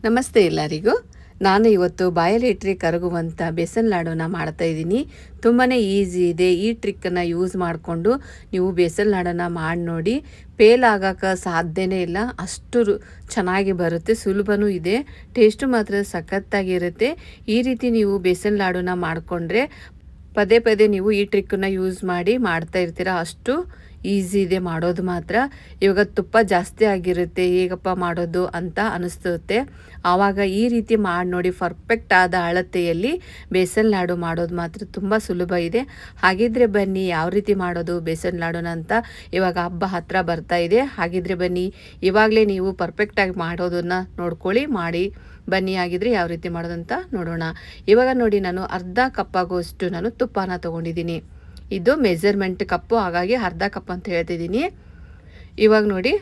ನಮಸ್ತೆ ಎಲ್ಲರಿಗೂ. ನಾನು ಇವತ್ತು ಬಾಯಲ್ಲಿ ಇಟ್ಟರೆ ಕರಗುವಂಥ ಬೇಸನ್ ಲಾಡೂನ ಮಾಡ್ತಾಯಿದ್ದೀನಿ. ತುಂಬಾ ಈಸಿ ಇದೆ. ಈ ಟ್ರಿಕ್ಕನ್ನು ಯೂಸ್ ಮಾಡಿಕೊಂಡು ನೀವು ಬೇಸನ್ ಲಾಡೂನ ಮಾಡಿ ನೋಡಿ. ಫೇಲ್ ಆಗೋಕ್ಕೆ ಸಾಧ್ಯನೇ ಇಲ್ಲ, ಅಷ್ಟು ಚೆನ್ನಾಗಿ ಬರುತ್ತೆ. ಸುಲಭನೂ ಇದೆ, ಟೇಸ್ಟು ಮಾತ್ರ ಸಖತ್ತಾಗಿರುತ್ತೆ. ಈ ರೀತಿ ನೀವು ಬೇಸನ್ ಲಾಡೂನ ಮಾಡಿಕೊಂಡ್ರೆ ಪದೇ ಪದೇ ನೀವು ಈ ಟ್ರಿಕ್ಕನ್ನು ಯೂಸ್ ಮಾಡಿ ಮಾಡ್ತಾ ಇರ್ತೀರ. ಅಷ್ಟು ಈಸಿ ಇದೆ ಮಾಡೋದು ಮಾತ್ರ. ಇವಾಗ ತುಪ್ಪ ಜಾಸ್ತಿ ಆಗಿರುತ್ತೆ, ಹೇಗಪ್ಪ ಮಾಡೋದು ಅಂತ ಅನಿಸ್ತುತ್ತೆ. ಆವಾಗ ಈ ರೀತಿ ಮಾಡಿ ನೋಡಿ. ಪರ್ಫೆಕ್ಟ್ ಆದ ಅಳತೆಯಲ್ಲಿ ಬೇಸನ್ ಲಾಡು ಮಾಡೋದು ಮಾತ್ರ ತುಂಬ ಸುಲಭ ಇದೆ. ಹಾಗಿದ್ರೆ ಬನ್ನಿ ಯಾವ ರೀತಿ ಮಾಡೋದು ಬೇಸನ್ ಲಾಡುನ ಅಂತ. ಇವಾಗ ಹಬ್ಬ ಹತ್ತಿರ ಬರ್ತಾ ಇದೆ. ಹಾಗಿದ್ರೆ ಬನ್ನಿ ಇವಾಗಲೇ ನೀವು ಪರ್ಫೆಕ್ಟಾಗಿ ಮಾಡೋದನ್ನು ನೋಡ್ಕೊಳ್ಳಿ, ಮಾಡಿ ಬನ್ನಿ. ಆಗಿದ್ರೆ ಯಾವ ರೀತಿ ಮಾಡೋದಂತ ನೋಡೋಣ. ಇವಾಗ ನೋಡಿ, ನಾನು ಅರ್ಧ ಕಪ್ ಆಗುವಷ್ಟು ನಾನು ತುಪ್ಪನ ತೊಗೊಂಡಿದ್ದೀನಿ. ಇದು ಮೆಜರ್ಮೆಂಟ್ ಕಪ್ಪು, ಹಾಗಾಗಿ ಅರ್ಧ ಕಪ್ ಅಂತ ಹೇಳ್ತಿದ್ದೀನಿ. ಇವಾಗ ನೋಡಿ,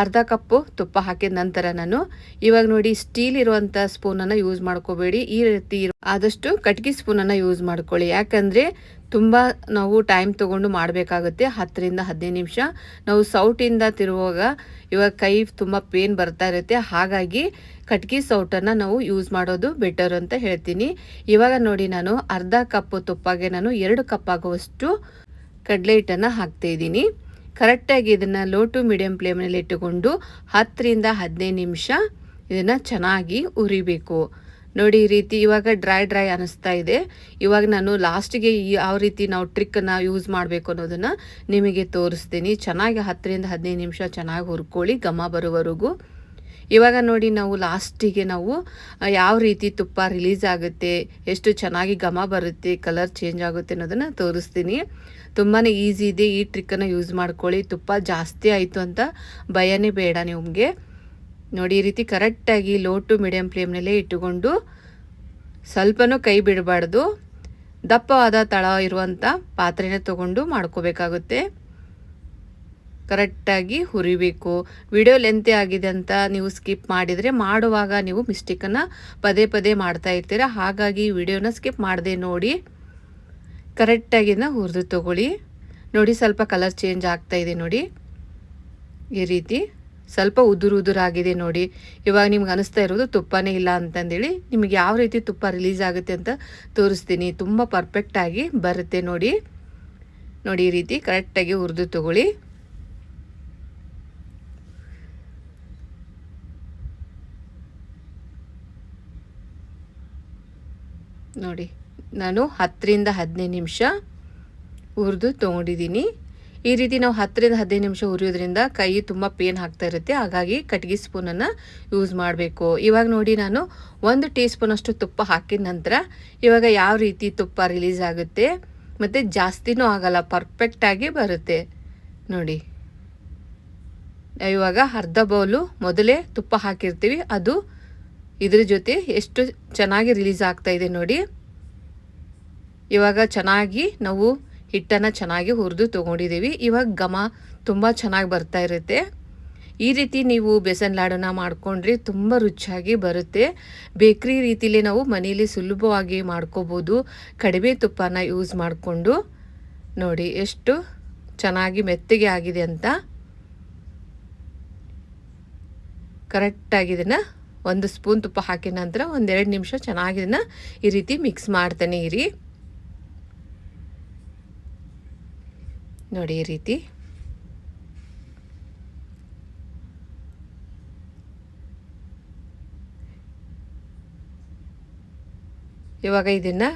ಅರ್ಧ ಕಪ್ಪು ತುಪ್ಪ ಹಾಕಿದ ನಂತರ ನಾನು ಇವಾಗ ನೋಡಿ, ಸ್ಟೀಲ್ ಇರುವಂಥ ಸ್ಪೂನನ್ನು ಯೂಸ್ ಮಾಡ್ಕೋಬೇಡಿ. ಈ ರೀತಿ ಆದಷ್ಟು ಕಟ್ಗೆ ಸ್ಪೂನನ್ನು ಯೂಸ್ ಮಾಡ್ಕೊಳ್ಳಿ. ಯಾಕಂದರೆ ತುಂಬ ನಾವು ಟೈಮ್ ತೊಗೊಂಡು ಮಾಡಬೇಕಾಗುತ್ತೆ. 10 ರಿಂದ 15 ನಿಮಿಷ ನಾವು ಸೌಟಿಂದ ತಿರುವಾಗ ಇವಾಗ ಕೈ ತುಂಬ ಪೇನ್ ಬರ್ತಾ ಇರುತ್ತೆ. ಹಾಗಾಗಿ ಕಟ್ಗೆ ಸೌಟನ್ನು ನಾವು ಯೂಸ್ ಮಾಡೋದು ಬೆಟರ್ ಅಂತ ಹೇಳ್ತೀನಿ. ಇವಾಗ ನೋಡಿ, ನಾನು ಅರ್ಧ ಕಪ್ಪು ತುಪ್ಪಗೆ ನಾನು 2 ಕಪ್ ಆಗುವಷ್ಟು ಕಡಲೆ ಹಿಟ್ಟನ್ನು ಹಾಕ್ತಾಯಿದ್ದೀನಿ. ಕರೆಕ್ಟಾಗಿ ಇದನ್ನು ಲೋ ಟು ಮೀಡಿಯಮ್ ಫ್ಲೇಮ್ನಲ್ಲಿ ಇಟ್ಟುಕೊಂಡು 10 ರಿಂದ 15 ನಿಮಿಷ ಇದನ್ನು ಚೆನ್ನಾಗಿ ಉರಿಬೇಕು. ನೋಡಿ, ಈ ರೀತಿ ಇವಾಗ ಡ್ರೈ ಅನ್ನಿಸ್ತಾ ಇದೆ. ಇವಾಗ ನಾನು ಲಾಸ್ಟಿಗೆ ಯಾವ ರೀತಿ ನಾವು ಟ್ರಿಕ್ಕನ್ನು ಯೂಸ್ ಮಾಡಬೇಕು ಅನ್ನೋದನ್ನು ನಿಮಗೆ ತೋರಿಸ್ತೀನಿ. ಚೆನ್ನಾಗಿ 10 ರಿಂದ 15 ನಿಮಿಷ ಚೆನ್ನಾಗಿ ಹುರ್ಕೊಳ್ಳಿ, ಘಮ ಬರುವವರೆಗೂ. ಇವಾಗ ನೋಡಿ, ನಾವು ಲಾಸ್ಟಿಗೆ ನಾವು ಯಾವ ರೀತಿ ತುಪ್ಪ ರಿಲೀಸ್ ಆಗುತ್ತೆ, ಎಷ್ಟು ಚೆನ್ನಾಗಿ ಘಮ ಬರುತ್ತೆ, ಕಲರ್ ಚೇಂಜ್ ಆಗುತ್ತೆ ಅನ್ನೋದನ್ನು ತೋರಿಸ್ತೀನಿ. ತುಂಬಾ ಈಸಿ ಇದೆ. ಈ ಟ್ರಿಕ್ಕನ್ನು ಯೂಸ್ ಮಾಡ್ಕೊಳ್ಳಿ. ತುಪ್ಪ ಜಾಸ್ತಿ ಆಯಿತು ಅಂತ ಭಯನೇ ಬೇಡ ನಿಮಗೆ. ನೋಡಿ, ಈ ರೀತಿ ಕರೆಕ್ಟಾಗಿ ಲೋ ಟು ಮೀಡಿಯಮ್ ಫ್ಲೇಮ್ನಲ್ಲೇ ಇಟ್ಟುಕೊಂಡು ಸ್ವಲ್ಪನೂ ಕೈ ಬಿಡಬಾರ್ದು. ದಪ್ಪವಾದ ತಳ ಇರುವಂಥ ಪಾತ್ರೆನ ತೊಗೊಂಡು ಮಾಡ್ಕೋಬೇಕಾಗುತ್ತೆ. ಕರೆಕ್ಟಾಗಿ ಹುರಿಬೇಕು. ವಿಡಿಯೋ ಲೆಂತೆ ಆಗಿದೆ ಅಂತ ನೀವು ಸ್ಕಿಪ್ ಮಾಡಿದರೆ ಮಾಡುವಾಗ ನೀವು ಮಿಸ್ಟೇಕನ್ನು ಪದೇ ಪದೇ ಮಾಡ್ತಾ ಇರ್ತೀರ. ಹಾಗಾಗಿ ವಿಡಿಯೋನ ಸ್ಕಿಪ್ ಮಾಡದೆ ನೋಡಿ, ಕರೆಕ್ಟಾಗಿನ ಹುರಿದು ತಗೊಳ್ಳಿ. ನೋಡಿ, ಸ್ವಲ್ಪ ಕಲರ್ ಚೇಂಜ್ ಆಗ್ತಾ ಇದೆ ನೋಡಿ. ಈ ರೀತಿ ಸ್ವಲ್ಪ ಉದುರಾಗಿದೆ ನೋಡಿ. ಇವಾಗ ನಿಮ್ಗೆ ಅನಿಸ್ತಾ ಇರೋದು ತುಪ್ಪನೇ ಇಲ್ಲ ಅಂತಂದೇಳಿ. ನಿಮಗೆ ಯಾವ ರೀತಿ ತುಪ್ಪ ರಿಲೀಸ್ ಆಗುತ್ತೆ ಅಂತ ತೋರಿಸ್ತೀನಿ. ತುಂಬ ಪರ್ಫೆಕ್ಟಾಗಿ ಬರುತ್ತೆ ನೋಡಿ. ನೋಡಿ, ಈ ರೀತಿ ಕರೆಕ್ಟಾಗಿ ಹುರಿದು ತಗೊಳ್ಳಿ. ನೋಡಿ, ನಾನು 10 ರಿಂದ 15 ನಿಮಿಷ ಹುರಿದು ತೊಗೊಂಡಿದ್ದೀನಿ. ಈ ರೀತಿ ನಾವು 10 ರಿಂದ 15 ನಿಮಿಷ ಹುರಿಯೋದ್ರಿಂದ ಕೈ ತುಂಬ ಪೇನ್ ಆಗ್ತಾ ಇರುತ್ತೆ. ಹಾಗಾಗಿ ಕಟ್ಗೆ ಸ್ಪೂನನ್ನು ಯೂಸ್ ಮಾಡಬೇಕು. ಇವಾಗ ನೋಡಿ, ನಾನು 1 ಟೀ ಸ್ಪೂನಷ್ಟು ತುಪ್ಪ ಹಾಕಿದ ನಂತರ ಇವಾಗ ಯಾವ ರೀತಿ ತುಪ್ಪ ರಿಲೀಸ್ ಆಗುತ್ತೆ ಮತ್ತು ಜಾಸ್ತಿನೂ ಆಗಲ್ಲ, ಪರ್ಫೆಕ್ಟಾಗಿ ಬರುತ್ತೆ ನೋಡಿ. ಇವಾಗ ಅರ್ಧ ಬೌಲು ಮೊದಲೇ ತುಪ್ಪ ಹಾಕಿರ್ತೀವಿ, ಅದು ಇದ್ರ ಜೊತೆ ಎಷ್ಟು ಚೆನ್ನಾಗಿ ರಿಲೀಸ್ ಆಗ್ತಾ ಇದೆ ನೋಡಿ. ಇವಾಗ ಚೆನ್ನಾಗಿ ನಾವು ಹಿಟ್ಟನ್ನು ಚೆನ್ನಾಗಿ ಹುರಿದು ತೊಗೊಂಡಿದ್ದೀವಿ. ಇವಾಗ ಘಮ ತುಂಬ ಚೆನ್ನಾಗಿ ಬರ್ತಾ ಇರುತ್ತೆ. ಈ ರೀತಿ ನೀವು ಬೇಸನ್ ಲಾಡನ್ನ ಮಾಡ್ಕೊಂಡ್ರೆ ತುಂಬ ರುಚಿಯಾಗಿ ಬರುತ್ತೆ. ಬೇಕ್ರಿ ರೀತಿಲೇ ನಾವು ಮನೆಯಲ್ಲಿ ಸುಲಭವಾಗಿ ಮಾಡ್ಕೋಬೋದು, ಕಡಿಮೆ ತುಪ್ಪನ ಯೂಸ್ ಮಾಡಿಕೊಂಡು. ನೋಡಿ ಎಷ್ಟು ಚೆನ್ನಾಗಿ ಮೆತ್ತಗೆ ಆಗಿದೆ ಅಂತ. ಕರೆಕ್ಟಾಗಿ ಇದನ್ನು 1 ಸ್ಪೂನ್ ತುಪ್ಪ ಹಾಕಿದ ನಂತರ 1-2 ನಿಮಿಷ ಚೆನ್ನಾಗಿ ಇದನ್ನು ಈ ರೀತಿ ಮಿಕ್ಸ್ ಮಾಡ್ತಾನೆ ಇರಿ ನೋಡಿ. ಈ ರೀತಿ ಇವಾಗ ಇದನ್ನು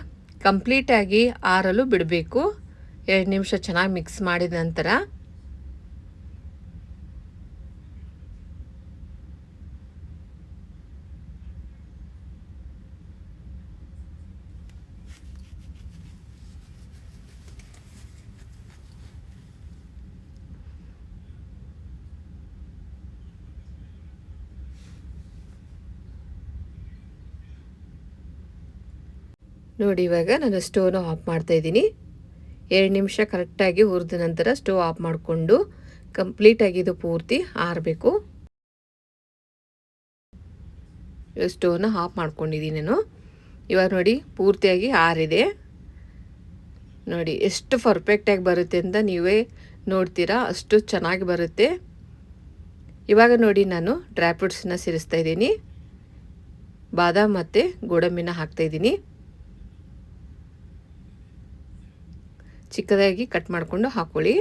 ಕಂಪ್ಲೀಟಾಗಿ ಆರಲು ಬಿಡಬೇಕು. 2 ನಿಮಿಷ ಚೆನ್ನಾಗಿ ಮಿಕ್ಸ್ ಮಾಡಿದ ನಂತರ ನೋಡಿ, ಇವಾಗ ನಾನು ಸ್ಟೋವ್ನ ಆಫ್ ಮಾಡ್ತಾಯಿದ್ದೀನಿ. 2 ನಿಮಿಷ ಕರೆಕ್ಟಾಗಿ ಹುರಿದ ನಂತರ ಸ್ಟೋವ್ ಆಫ್ ಮಾಡಿಕೊಂಡು ಕಂಪ್ಲೀಟಾಗಿ ಇದು ಪೂರ್ತಿ ಆರಬೇಕು. ಸ್ಟೋವ್ನ ಆಫ್ ಮಾಡ್ಕೊಂಡಿದ್ದೀನಿ ನಾನು. ಇವಾಗ ನೋಡಿ, ಪೂರ್ತಿಯಾಗಿ ಆರಿದೆ. ನೋಡಿ ಎಷ್ಟು ಪರ್ಫೆಕ್ಟಾಗಿ ಬರುತ್ತೆ ಅಂತ ನೀವೇ ನೋಡ್ತೀರಾ, ಅಷ್ಟು ಚೆನ್ನಾಗಿ ಬರುತ್ತೆ. ಇವಾಗ ನೋಡಿ, ನಾನು ಡ್ರೈ ಫ್ರೂಟ್ಸನ್ನ ಸೇರಿಸ್ತಾ ಇದ್ದೀನಿ. ಬಾದಾಮ್ ಮತ್ತು ಗೋಡಂಬಿನ ಹಾಕ್ತಾಯಿದ್ದೀನಿ. ಚಿಕ್ಕದಾಗಿ ಕಟ್ ಮಾಡಿಕೊಂಡು ಹಾಕ್ಕೊಳ್ಳಿ.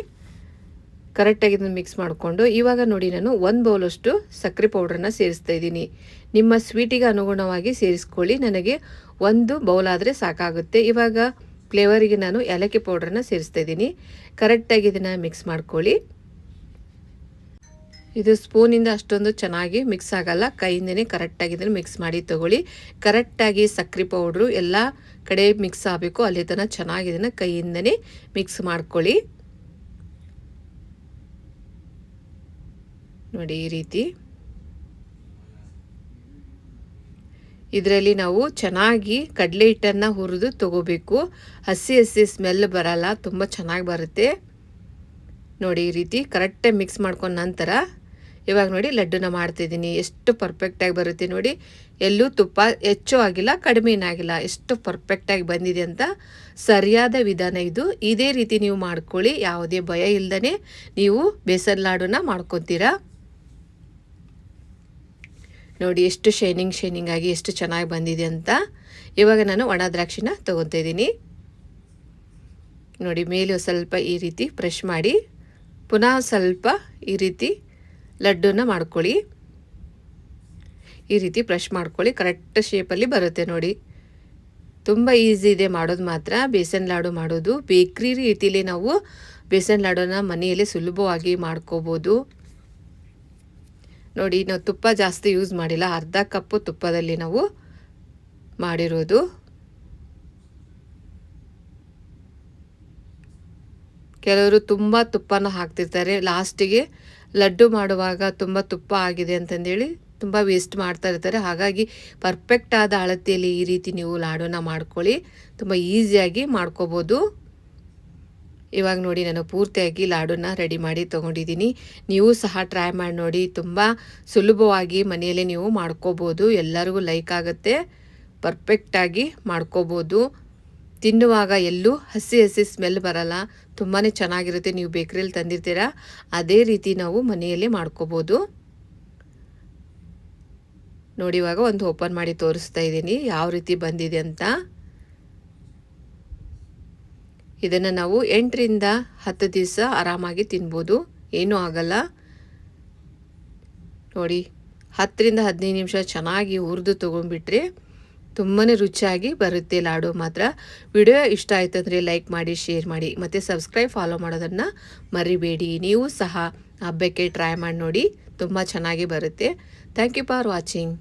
ಕರೆಕ್ಟಾಗಿ ಇದನ್ನು ಮಿಕ್ಸ್ ಮಾಡಿಕೊಂಡು ಇವಾಗ ನೋಡಿ ನಾನು 1 ಬೌಲಷ್ಟು ಸಕ್ಕರೆ ಪೌಡ್ರನ್ನ ಸೇರಿಸ್ತಾ ಇದ್ದೀನಿ. ನಿಮ್ಮ ಸ್ವೀಟಿಗೆ ಅನುಗುಣವಾಗಿ ಸೇರಿಸ್ಕೊಳ್ಳಿ. ನನಗೆ 1 ಬೌಲ್ ಆದರೆ ಸಾಕಾಗುತ್ತೆ. ಇವಾಗ ಫ್ಲೇವರಿಗೆ ನಾನು ಏಲಕ್ಕಿ ಪೌಡ್ರನ್ನ ಸೇರಿಸ್ತಾ ಇದ್ದೀನಿ. ಕರೆಕ್ಟಾಗಿ ಇದನ್ನು ಮಿಕ್ಸ್ ಮಾಡ್ಕೊಳ್ಳಿ. ಇದು ಸ್ಪೂನಿಂದ ಅಷ್ಟೊಂದು ಚೆನ್ನಾಗಿ ಮಿಕ್ಸ್ ಆಗಲ್ಲ, ಕೈಯಿಂದನೇ ಕರೆಕ್ಟಾಗಿ ಇದನ್ನು ಮಿಕ್ಸ್ ಮಾಡಿ ತಗೊಳ್ಳಿ. ಕರೆಕ್ಟಾಗಿ ಸಕ್ಕರೆ ಪೌಡ್ರು ಎಲ್ಲ ಕಡೆ ಮಿಕ್ಸ್ ಆಗಬೇಕು, ಅಲ್ಲಿ ತನಕ ಚೆನ್ನಾಗಿ ಇದನ್ನು ಕೈಯಿಂದನೇ ಮಿಕ್ಸ್ ಮಾಡ್ಕೊಳ್ಳಿ. ನೋಡಿ ಈ ರೀತಿ. ಇದರಲ್ಲಿ ನಾವು ಚೆನ್ನಾಗಿ ಕಡಲೆ ಹಿಟ್ಟನ್ನು ಹುರಿದು ತಗೋಬೇಕು. ಹಸಿ ಸ್ಮೆಲ್ ಬರಲ್ಲ, ತುಂಬ ಚೆನ್ನಾಗಿ ಬರುತ್ತೆ. ನೋಡಿ ಈ ರೀತಿ ಕರೆಕ್ಟಾಗಿ ಮಿಕ್ಸ್ ಮಾಡ್ಕೊಂಡ ನಂತರ ಇವಾಗ ನೋಡಿ ಲಡ್ಡುನ ಮಾಡ್ತಿದ್ದೀನಿ. ಎಷ್ಟು ಪರ್ಫೆಕ್ಟಾಗಿ ಬರುತ್ತೆ ನೋಡಿ. ಎಲ್ಲೂ ತುಪ್ಪ ಹೆಚ್ಚು ಆಗಿಲ್ಲ, ಕಡಿಮೆನೂ ಆಗಿಲ್ಲ, ಎಷ್ಟು ಪರ್ಫೆಕ್ಟಾಗಿ ಬಂದಿದೆ ಅಂತ. ಸರಿಯಾದ ವಿಧಾನ ಇದು. ಇದೇ ರೀತಿ ನೀವು ಮಾಡ್ಕೊಳ್ಳಿ. ಯಾವುದೇ ಭಯ ಇಲ್ಲದೇ ನೀವು ಬೇಸನ್ ಲಾಡುನ ಮಾಡ್ಕೊತೀರಾ. ನೋಡಿ ಎಷ್ಟು ಶೈನಿಂಗ್ ಆಗಿ ಎಷ್ಟು ಚೆನ್ನಾಗಿ ಬಂದಿದೆ ಅಂತ. ಇವಾಗ ನಾನು ಒಣ ದ್ರಾಕ್ಷಿನ ತೊಗೊತಾ ಇದ್ದೀನಿ. ನೋಡಿ ಮೇಲೆ ಸ್ವಲ್ಪ ಈ ರೀತಿ ಪ್ರೆಶ್ ಮಾಡಿ ಪುನಃ ಸ್ವಲ್ಪ ಈ ರೀತಿ ಲಡ್ಡುನ ಮಾಡ್ಕೊಳ್ಳಿ. ಈ ರೀತಿ ಪ್ರೆಶ್ ಮಾಡ್ಕೊಳ್ಳಿ. ಕರೆಕ್ಟ್ ಶೇಪಲ್ಲಿ ಬರುತ್ತೆ ನೋಡಿ. ತುಂಬ ಈಸಿ ಇದೆ ಮಾಡೋದು ಮಾತ್ರ. ಬೇಸನ್ ಲಾಡು ಮಾಡೋದು ಬೇಕ್ರಿ ರೀತಿಯಲ್ಲಿ ನಾವು ಬೇಸನ್ ಲಾಡನ್ನ ಮನೆಯಲ್ಲೇ ಸುಲಭವಾಗಿ ಮಾಡ್ಕೋಬೋದು. ನೋಡಿ ನಾವು ತುಪ್ಪ ಜಾಸ್ತಿ ಯೂಸ್ ಮಾಡಿಲ್ಲ, ಅರ್ಧ ಕಪ್ಪು ತುಪ್ಪದಲ್ಲಿ ನಾವು ಮಾಡಿರೋದು. ಕೆಲವರು ತುಂಬ ತುಪ್ಪನ ಹಾಕ್ತಿರ್ತಾರೆ. ಲಾಸ್ಟಿಗೆ ಲಡ್ಡು ಮಾಡುವಾಗ ತುಂಬ ತುಪ್ಪ ಆಗಿದೆ ಅಂತಂದೇಳಿ ತುಂಬ ವೇಸ್ಟ್ ಮಾಡ್ತಾ ಇರ್ತಾರೆ. ಹಾಗಾಗಿ ಪರ್ಫೆಕ್ಟ್ ಆದ ಅಳತೆಯಲ್ಲಿ ಈ ರೀತಿ ನೀವು ಲಾಡುನ ಮಾಡ್ಕೊಳ್ಳಿ. ತುಂಬ ಈಸಿಯಾಗಿ ಮಾಡ್ಕೋಬೋದು. ಇವಾಗ ನೋಡಿ ನಾನು ಪೂರ್ತಿಯಾಗಿ ಲಾಡುನ ರೆಡಿ ಮಾಡಿ ತೊಗೊಂಡಿದ್ದೀನಿ. ನೀವು ಸಹ ಟ್ರೈ ಮಾಡಿ ನೋಡಿ. ತುಂಬ ಸುಲಭವಾಗಿ ಮನೆಯಲ್ಲೇ ನೀವು ಮಾಡ್ಕೋಬೋದು. ಎಲ್ಲರಿಗೂ ಲೈಕ್ ಆಗುತ್ತೆ. ಪರ್ಫೆಕ್ಟಾಗಿ ಮಾಡ್ಕೋಬೋದು. ತಿನ್ನುವಾಗ ಎಲ್ಲೂ ಹಸಿ ಸ್ಮೆಲ್ ಬರಲ್ಲ. ತುಂಬಾ ಚೆನ್ನಾಗಿರುತ್ತೆ. ನೀವು ಬೇಕ್ರಿಯಲ್ಲಿ ತಂದಿರ್ತೀರಾ, ಅದೇ ರೀತಿ ನಾವು ಮನೆಯಲ್ಲೇ ಮಾಡ್ಕೋಬೋದು. ನೋಡಿ ಇವಾಗ ಒಂದು ಓಪನ್ ಮಾಡಿ ತೋರಿಸ್ತಾ ಇದ್ದೀನಿ ಯಾವ ರೀತಿ ಬಂದಿದೆ ಅಂತ. ಇದನ್ನು ನಾವು 8 ರಿಂದ 10 ದಿವಸ ಆರಾಮಾಗಿ ತಿನ್ಬೋದು, ಏನೂ ಆಗಲ್ಲ. ನೋಡಿ 10 ರಿಂದ 15 ನಿಮಿಷ ಚೆನ್ನಾಗಿ ಹುರಿದು ತೊಗೊಂಡ್ಬಿಟ್ರೆ ತುಂಬಾ ರುಚಿಯಾಗಿ ಬರುತ್ತೆ ಲಾಡು ಮಾತ್ರ. ವಿಡಿಯೋ ಇಷ್ಟ ಆಯ್ತು ಅಂದರೆ ಲೈಕ್ ಮಾಡಿ, ಶೇರ್ ಮಾಡಿ, ಮತ್ತು ಸಬ್ಸ್ಕ್ರೈಬ್ ಫಾಲೋ ಮಾಡೋದನ್ನು ಮರಿಬೇಡಿ. ನೀವು ಸಹ ಹಬ್ಬಕ್ಕೆ ಟ್ರೈ ಮಾಡಿ ನೋಡಿ, ತುಂಬ ಚೆನ್ನಾಗಿ ಬರುತ್ತೆ. Thank you for watching.